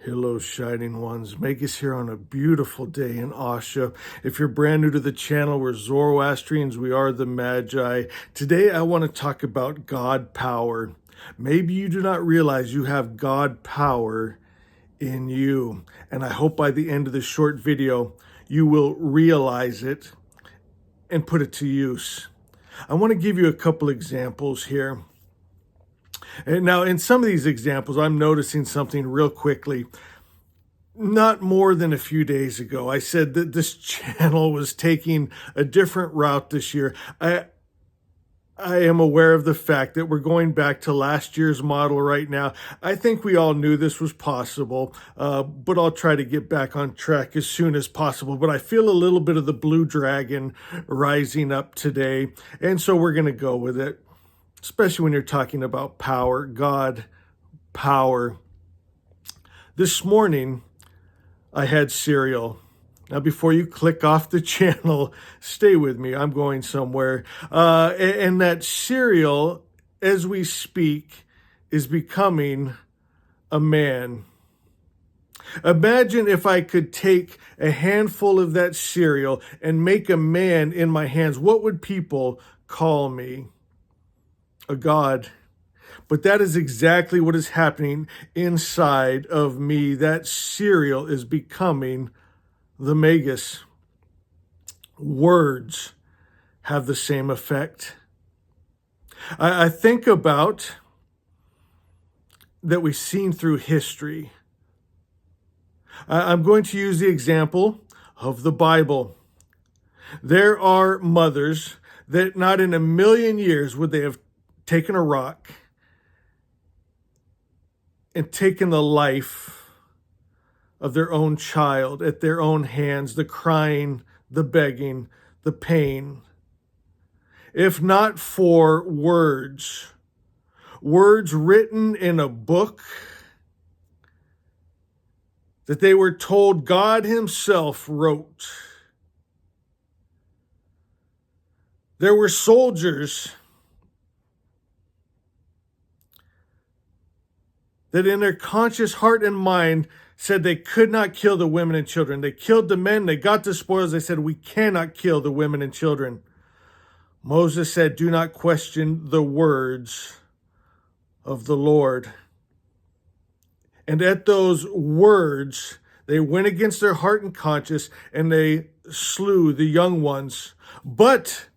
Hello, shining ones. Magus here on a beautiful day in Asha. If you're brand new to the channel, we're Zoroastrians. We are the Magi. Today, I want to talk about God power. Maybe you do not realize you have God power in you. And I hope by the end of this short video, you will realize it and put it to use. I want to give you a couple examples here. And now, in some of these examples, I'm noticing something real quickly. Not more than a few days ago, I said that this channel was taking a different route this year. I am aware of the fact that we're going back to last year's model right now. I think we all knew this was possible, but I'll try to get back on track as soon as possible. But I feel a little bit of the blue dragon rising up today, and so we're going to go with it. Especially when you're talking about power, God, power. This morning, I had cereal. Now, before you click off the channel, stay with me. I'm going somewhere. And that cereal, as we speak, is becoming a man. Imagine if I could take a handful of that cereal and make a man in my hands. What would people call me? A god. But that is exactly what is happening inside of me. That cereal is becoming the Magus. Words have the same effect. I think about that we've seen through history. I'm going to use the example of the Bible. There are mothers that not in a million years would they have taken a rock and taken the life of their own child at their own hands, the crying, the begging, the pain. If not for words written in a book that they were told God Himself wrote. There were soldiers that in their conscious heart and mind said they could not kill the women and children. They killed the men, they got the spoils, they said, we cannot kill the women and children. Moses said, do not question the words of the Lord. And at those words, they went against their heart and conscience, and they slew the young ones. But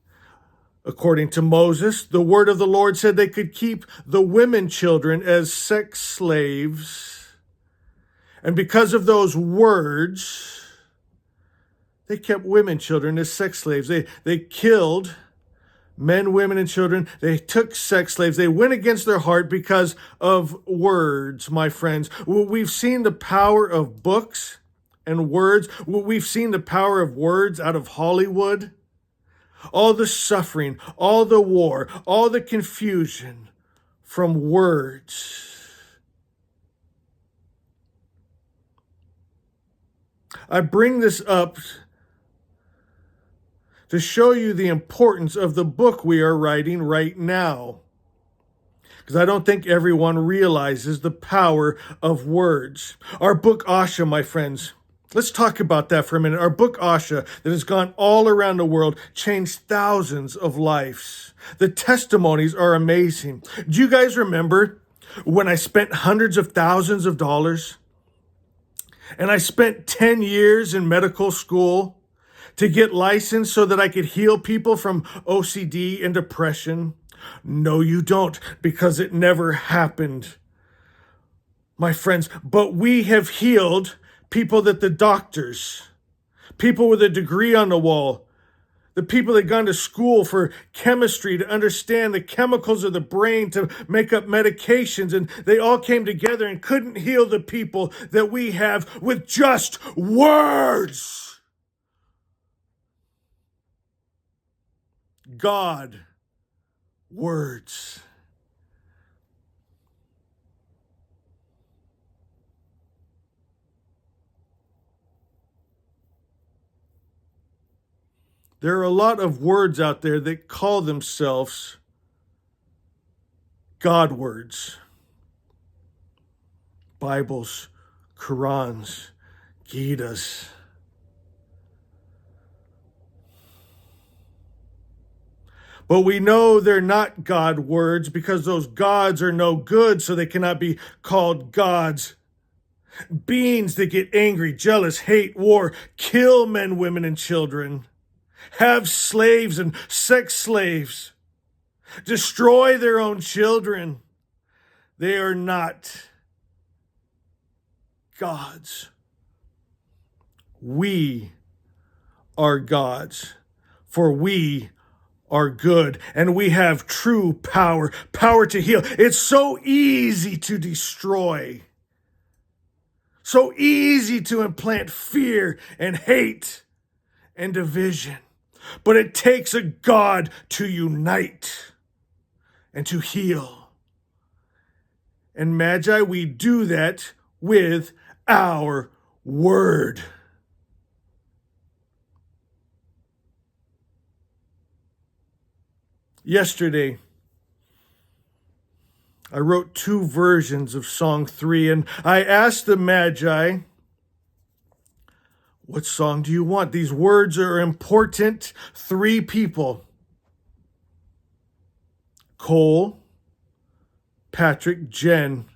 according to Moses, the word of the Lord said they could keep the women children as sex slaves. And because of those words, they kept women children as sex slaves. They killed men, women, and children. They took sex slaves. They went against their heart because of words, my friends. We've seen the power of books and words. We've seen the power of words out of Hollywood. All the suffering, all the war, all the confusion from words. I bring this up to show you the importance of the book we are writing right now. Because I don't think everyone realizes the power of words. Our book, Asha, my friends, let's talk about that for a minute. Our book, Asha, that has gone all around the world, changed thousands of lives. The testimonies are amazing. Do you guys remember when I spent hundreds of thousands of dollars and I spent 10 years in medical school to get licensed so that I could heal people from OCD and depression? No, you don't, because it never happened, my friends. But we have healed people that the doctors, people with a degree on the wall, the people that gone to school for chemistry to understand the chemicals of the brain to make up medications, and they all came together and couldn't heal the people that we have with just words. God, words. There are a lot of words out there that call themselves God words. Bibles, Qurans, Gitas. But we know they're not God words because those gods are no good, so they cannot be called gods. Beings that get angry, jealous, hate, war, kill men, women, and children, have slaves and sex slaves, destroy their own children. They are not gods. We are gods, for we are good, and we have true power, power to heal. It's so easy to destroy, so easy to implant fear and hate and division. But it takes a God to unite and to heal. And Magi, we do that with our word. Yesterday, I wrote 2 versions of Song 3, and I asked the Magi, what song do you want? These words are important. 3 people, Cole, Patrick, Jen,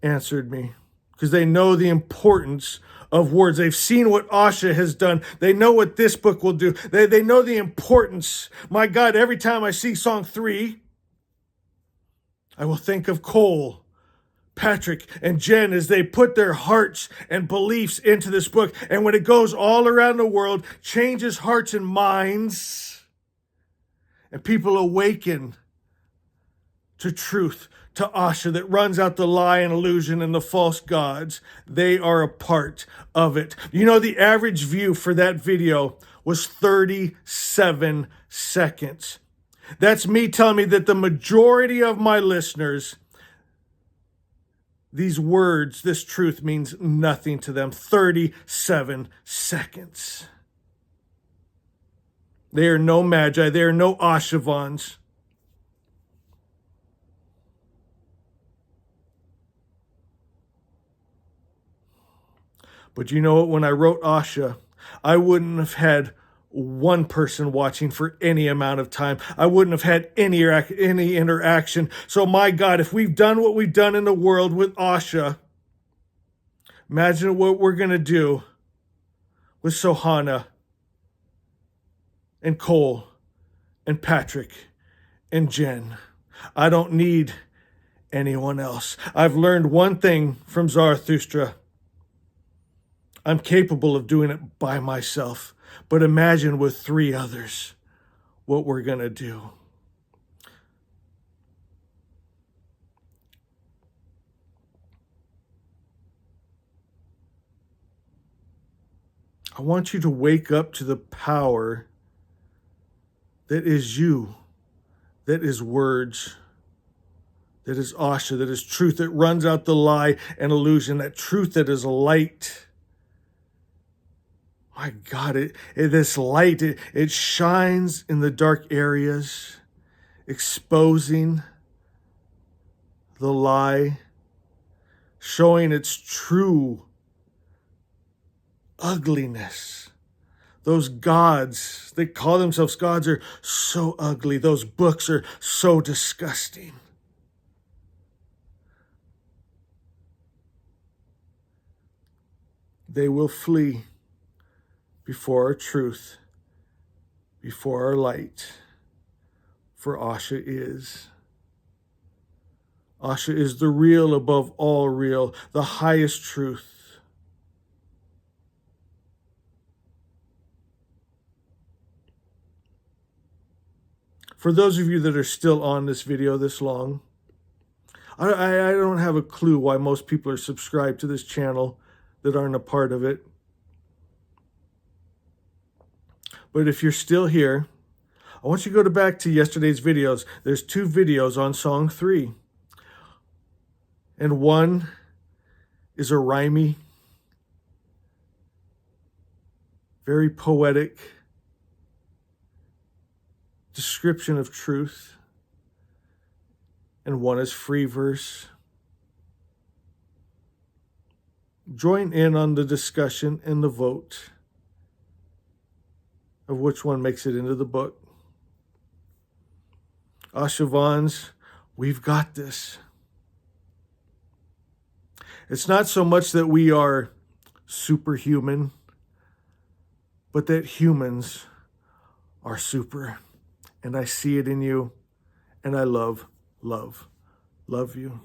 answered me because they know the importance of words. They've seen what Asha has done. They know what this book will do. They know the importance. My God, every time I see Song 3, I will think of Cole, Patrick, and Jen as they put their hearts and beliefs into this book. And when it goes all around the world, changes hearts and minds, and people awaken to truth, to Asha that runs out the lie and illusion and the false gods. They are a part of it. You know, the average view for that video was 37 seconds. That's me telling me that the majority of my listeners, these words, this truth means nothing to them. 37 seconds. They are no Magi. They are no Ashavans. But you know what? When I wrote Asha, I wouldn't have had one person watching for any amount of time. I wouldn't have had any interaction. So my God, if we've done what we've done in the world with Asha, imagine what we're going to do with Sohana and Cole and Patrick and Jen. I don't need anyone else. I've learned one thing from Zarathustra. I'm capable of doing it by myself, but imagine with 3 others what we're going to do. I want you to wake up to the power that is you, that is words, that is Asha, that is truth, that runs out the lie and illusion, that truth that is light. My God, this light, it shines in the dark areas, exposing the lie, showing its true ugliness. Those gods, they call themselves gods, are so ugly. Those books are so disgusting. They will flee before our truth, before our light, for Asha is. Asha is the real above all real, the highest truth. For those of you that are still on this video this long, I don't have a clue why most people are subscribed to this channel that aren't a part of it. But if you're still here, I want you to go back to yesterday's videos. There's 2 videos on Song 3. And one is a rhymey, very poetic description of truth. And one is free verse. join in on the discussion and the vote of which one makes it into the book. Asha Vons, we've got this. It's not so much that we are superhuman, but that humans are super. And I see it in you, and I love you.